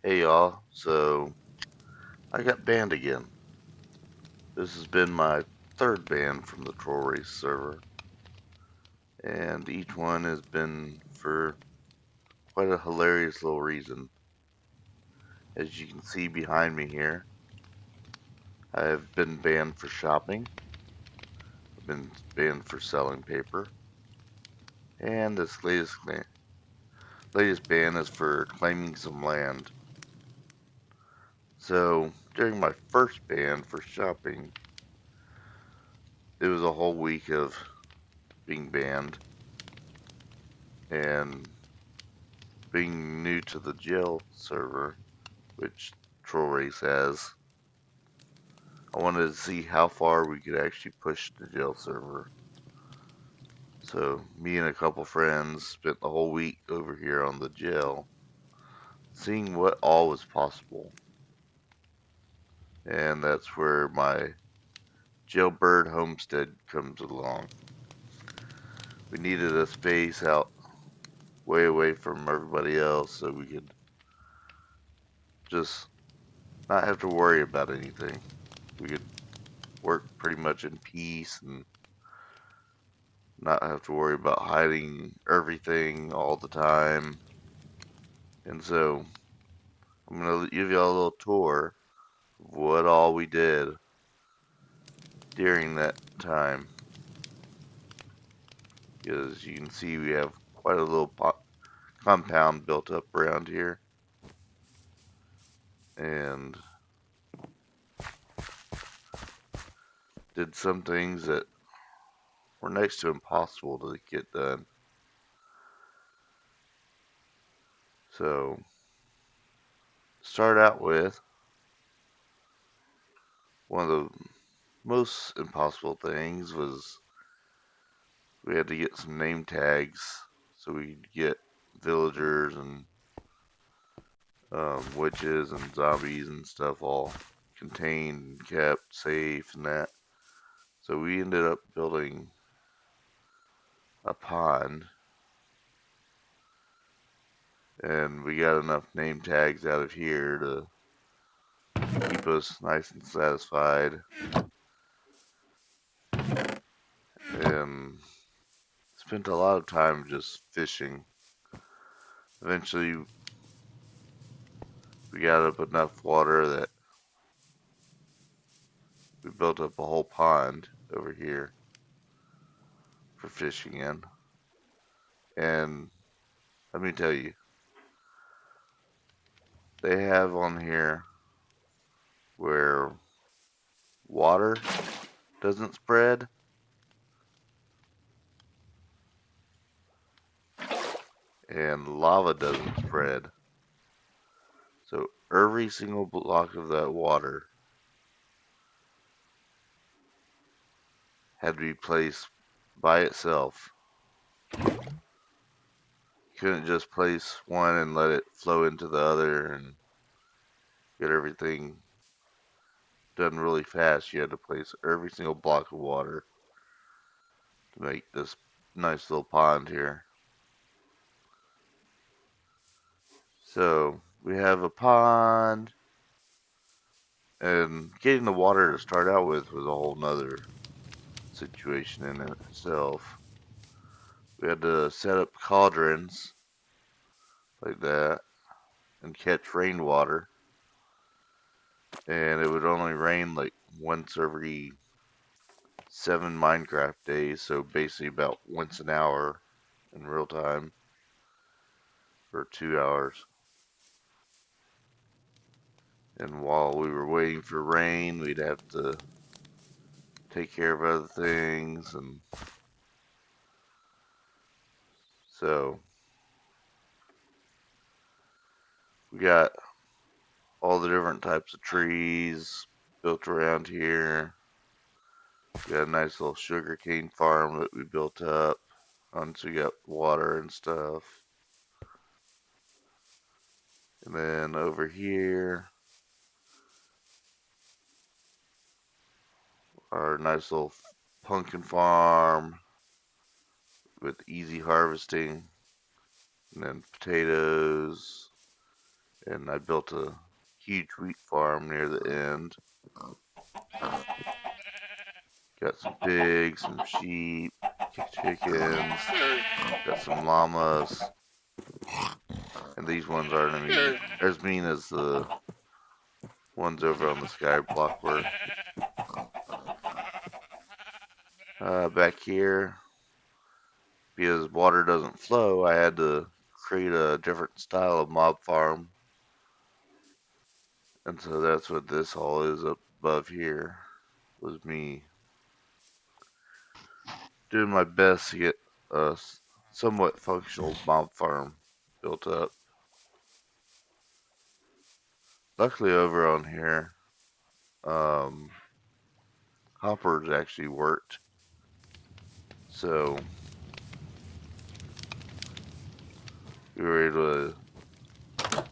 Hey y'all, so I got banned again. This has been my third ban from the Trollrace server, and each one has been for quite a hilarious little reason. As you can see behind me here, I have been banned for shopping, I've been banned for selling paper, and this latest ban is for claiming some land. So during my first ban for shopping, it was a whole week of being banned, and being new to the jail server, which Trollrace has, I wanted to see how far we could actually push the jail server. So me and a couple friends spent the whole week over here on the jail, seeing what all was possible. And that's where my Jailbird Homestead comes along. We needed a space out way away from everybody else so we could just not have to worry about anything. We could work pretty much in peace and not have to worry about hiding everything all the time. And so I'm going to give you all a little tour of what all we did during that time. Because you can see we have quite a little compound built up around here. And did some things that were next to impossible to get done. So, start out with one of the most impossible things was we had to get some name tags so we could get villagers and witches and zombies and stuff all contained and kept safe and that. So we ended up building a pond, and we got enough name tags out of here to keep us nice and satisfied. And spent a lot of time just fishing. Eventually, we got up enough water that we built up a whole pond over here for fishing in. And let me tell you, they have on here where water doesn't spread and lava doesn't spread. So every single block of that water had to be placed by itself. You couldn't just place one and let it flow into the other and get everything done really fast. You had to place every single block of water to make this nice little pond here. So we have a pond, and getting the water to start out with was a whole nother situation in itself. We had to set up cauldrons like that and catch rainwater, and it would only rain like once every 7 Minecraft days, so basically about once an hour in real time for 2 hours. And while we were waiting for rain, we'd have to take care of other things, and so we got all the different types of trees built around here. We got a nice little sugarcane farm that we built up once we got water and stuff. And then over here, our nice little pumpkin farm with easy harvesting. And then potatoes And I built a huge wheat farm near the end. Got some pigs, some sheep, chickens, got some llamas, and these ones aren't as mean as the ones over on the sky block were. Back here, because water doesn't flow, I had to create a different style of mob farm. And so that's what this all is up above here, was me doing my best to get a somewhat functional mob farm built up. Luckily over on here, um, hoppers actually worked. So we were able to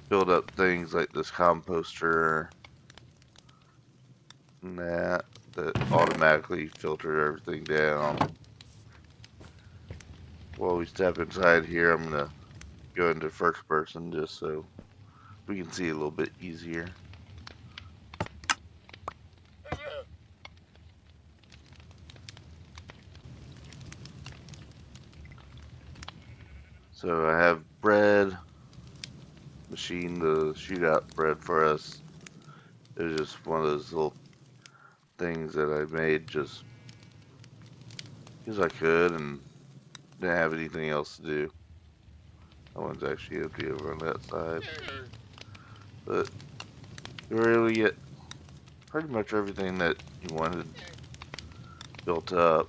build up things like this composter and that automatically filtered everything down. While we step inside here, I'm gonna go into first person just so we can see a little bit easier. So I have bread machine to shoot out bread for us. It was just one of those little things that I made just because I could and didn't have anything else to do. That one's actually empty over on that side. But you were able to get pretty much everything that you wanted built up.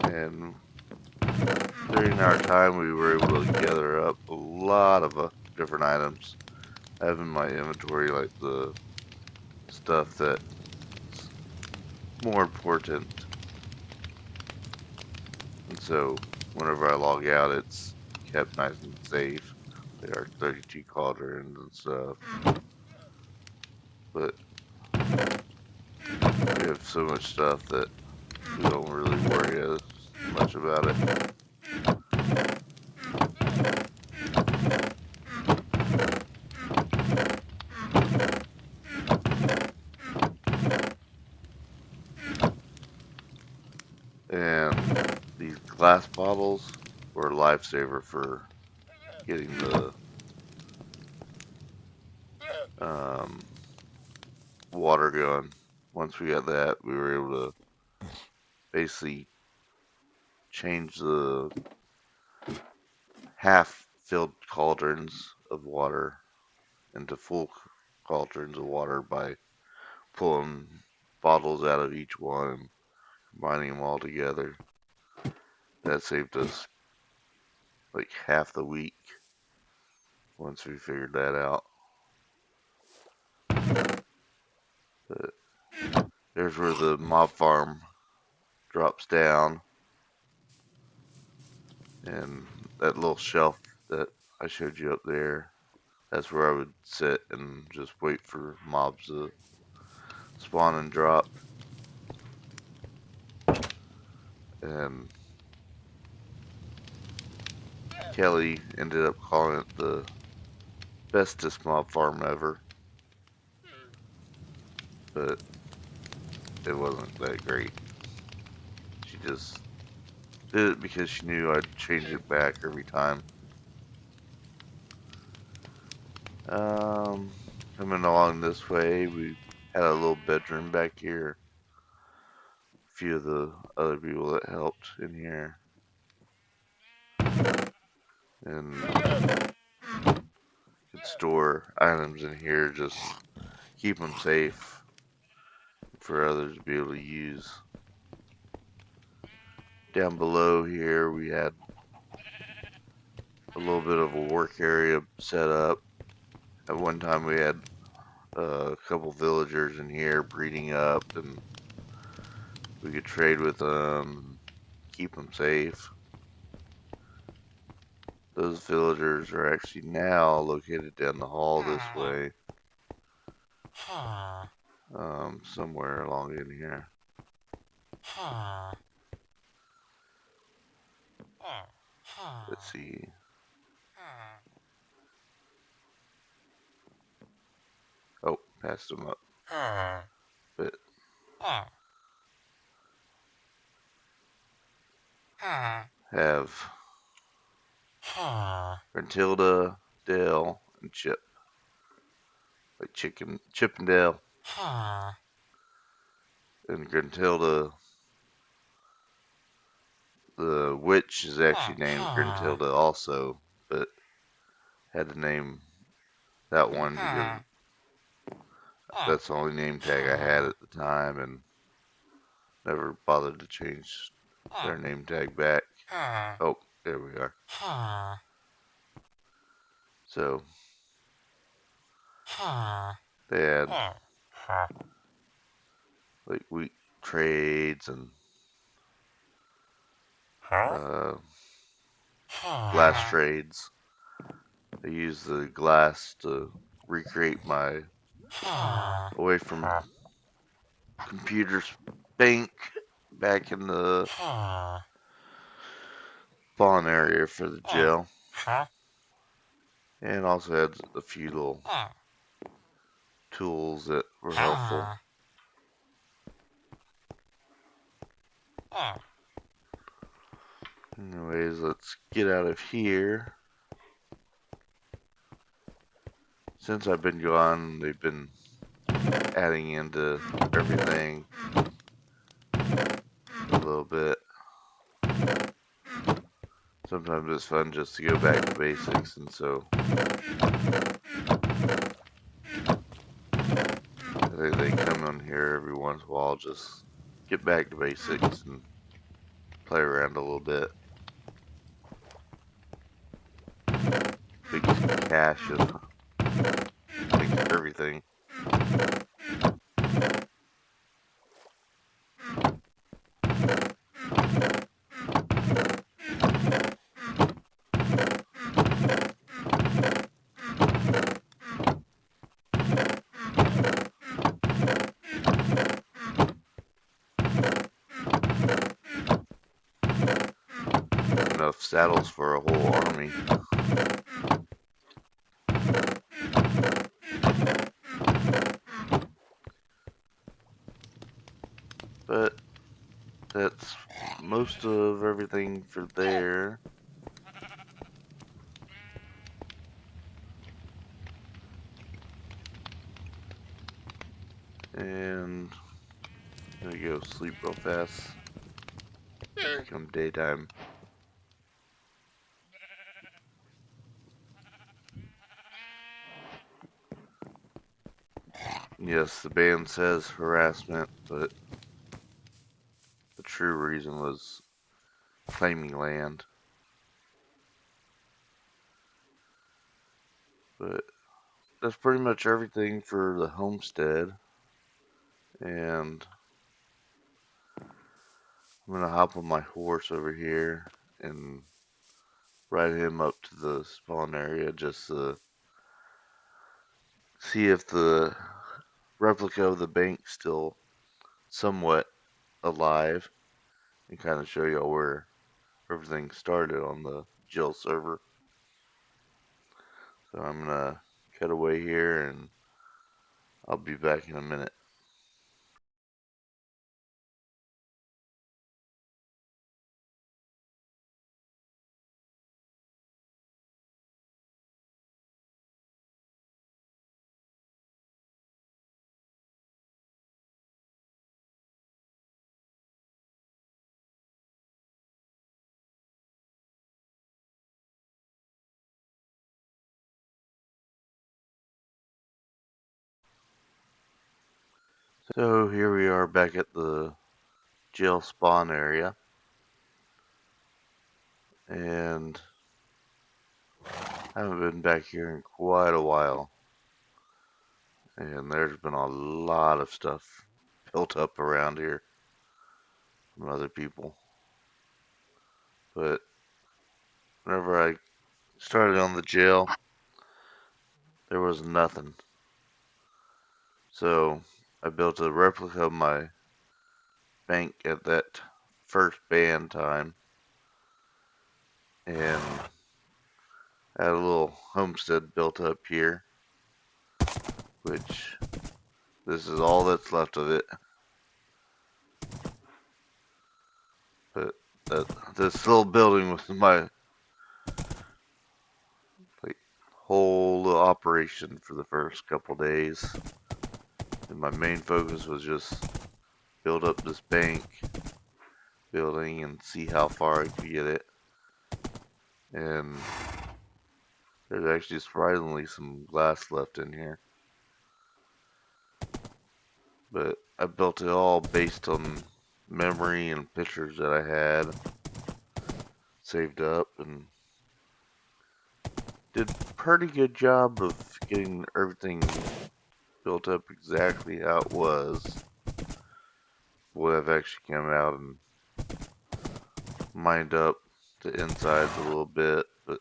And during our time, we were able to gather up a lot of different items. I have in my inventory like the stuff that's more important. And so whenever I log out, it's kept nice and safe. There are 32 cauldrons and stuff. But we have so much stuff that we don't really worry as much about it. And these glass bottles were a lifesaver for getting the water going. Once we got that, we were able to basically change the half-filled cauldrons of water into full cauldrons of water by pulling bottles out of each one and combining them all together. That saved us like half the week once we figured that out. But there's where the mob farm drops down, and that little shelf that I showed you up there, that's where I would sit and just wait for mobs to spawn and drop. And Kelly ended up calling it the bestest mob farm ever, but it wasn't that great. She just did it because she knew I'd change it back every time. Coming along this way, we had a little bedroom back here. A few of the other people that helped in here. And could store items in here, just keep them safe for others to be able to use. Down below here, we had a little bit of a work area set up. At one time, we had a couple villagers in here breeding up, and we could trade with them, keep them safe. Those villagers are actually now located down the hall this way. Somewhere along in here. Let's see. Oh, passed him up. But have Grantilda, Dale, and Chip. Like Chip and Dale. And Grantilda, the witch is actually named Grantilda also, but had to name that one because that's the only name tag I had at the time and never bothered to change their name tag back. Oh, there we are. So they had like wheat trades and glass trades. I used the glass to recreate my away from computers bank back in the spawn area for the jail. And also had a few little tools that were helpful. Anyways, let's get out of here. Since I've been gone, they've been adding into everything a little bit. Sometimes it's fun just to go back to basics, and so I think they come on here every once in a while, just get back to basics and play around a little bit. Big cache of everything. Enough saddles for a whole army. But that's most of everything for there. And I'm gonna go sleep real fast. Come daytime. Yes, the band says harassment, but the true reason was claiming land. But that's pretty much everything for the homestead. And I'm gonna hop on my horse over here and ride him up to the spawn area just to see if the replica of the bank's still somewhat alive and kind of show y'all where everything started on the Jill server. So I'm gonna cut away here and I'll be back in a minute. So here we are back at the jail spawn area. And I haven't been back here in quite a while. And there's been a lot of stuff built up around here from other people. But whenever I started on the jail, there was nothing. So I built a replica of my bank at that first ban time. And I had a little homestead built up here, which this is all that's left of it. But this little building was my whole little operation for the first couple days. And my main focus was just build up this bank building and see how far I could get it. And there's actually surprisingly some glass left in here. But I built it all based on memory and pictures that I had saved up, and did a pretty good job of getting everything built up exactly how it was. What I've actually come out and mined up the insides a little bit, but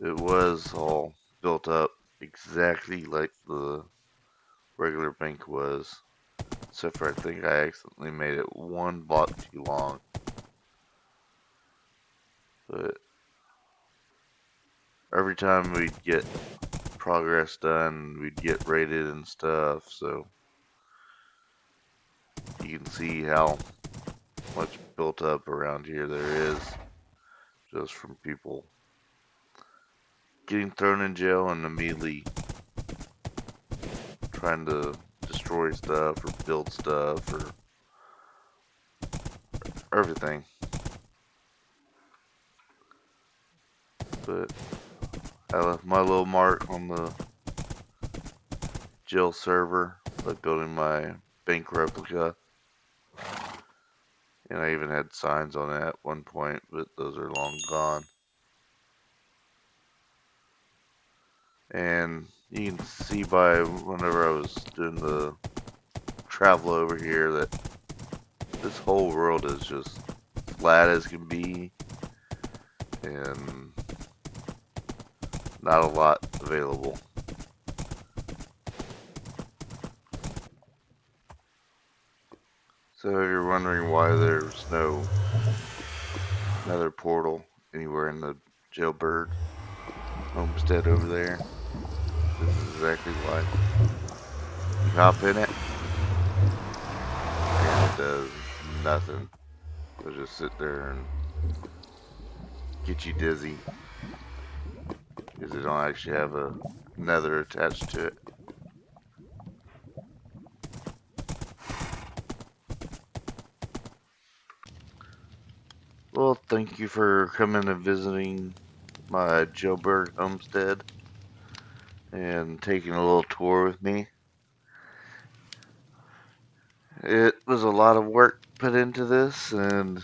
it was all built up exactly like the regular bank was, except for I think I accidentally made it one block too long. But every time we'd get progress done, we'd get rated and stuff, so you can see how much built up around here there is just from people getting thrown in jail and immediately trying to destroy stuff or build stuff or everything. But I left my little mark on the jail server by building my bank replica. And I even had signs on it at one point, but those are long gone. And you can see by whenever I was doing the travel over here that this whole world is just flat as can be and not a lot available. So if you're wondering why there's no nether portal anywhere in the Jailbird Homestead over there, this is exactly why. You hop in it, and it does nothing. It'll just sit there and get you dizzy, because it don't actually have a nether attached to it. Well, thank you for coming and visiting my Jailbird Homestead and taking a little tour with me. It was a lot of work put into this, and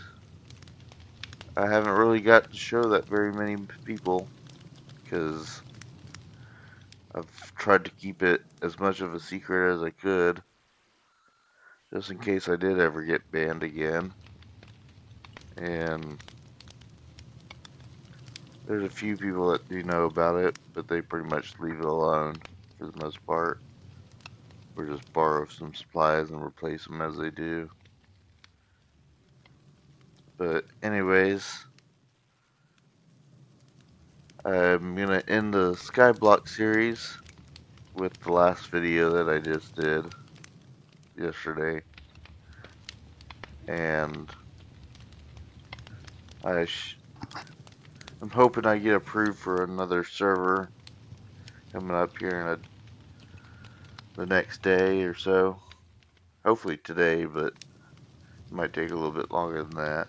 I haven't really got to show that very many people because I've tried to keep it as much of a secret as I could, just in case I did ever get banned again. And there's a few people that do know about it, but they pretty much leave it alone for the most part, or just borrow some supplies and replace them as they do. But anyways, I'm gonna end the Skyblock series with the last video that I just did yesterday, and I'm hoping I get approved for another server coming up here in the next day or so. Hopefully today, but it might take a little bit longer than that.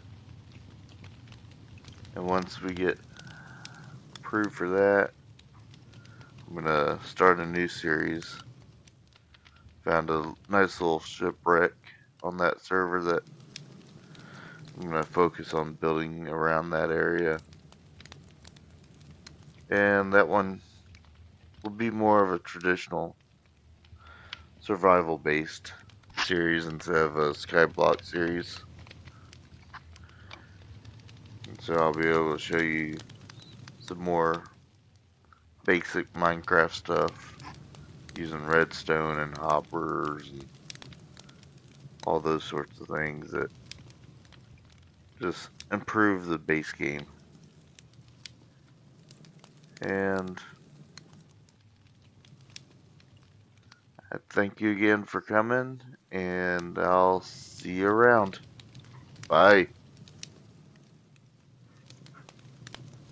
And once we get approved for that, I'm gonna start a new series. Found a nice little shipwreck on that server that I'm gonna focus on building around that area. And that one will be more of a traditional survival based series instead of a Skyblock series. And so I'll be able to show you some more basic Minecraft stuff using redstone and hoppers and all those sorts of things that just improve the base game. And I thank you again for coming, and I'll see you around. Bye.